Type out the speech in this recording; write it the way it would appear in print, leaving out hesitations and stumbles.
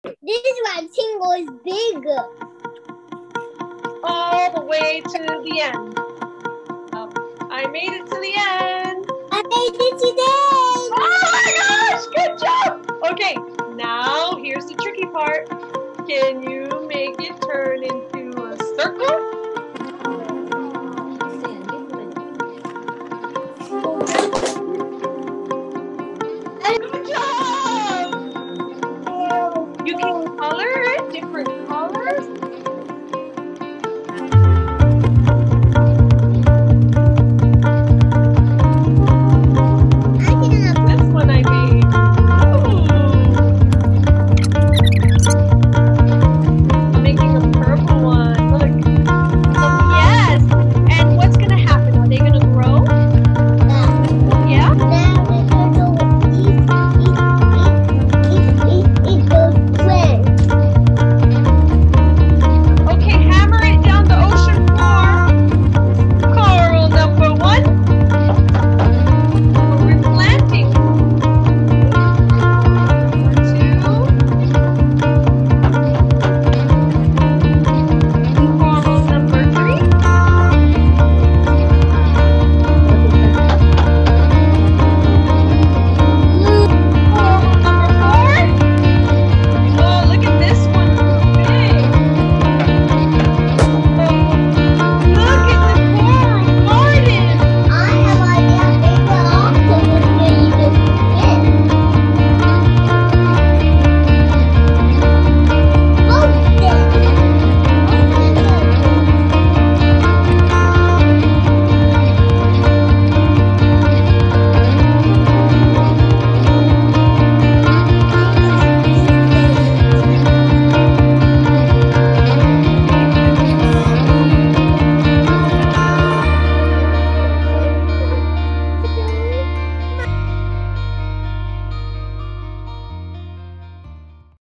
This rectangle is big. All the way to the end. Oh, I made it to the end. I made it today. Oh my gosh, good job. Okay, now here's the tricky part. Can you make it turn into a circle? Good job. You can color it different colors.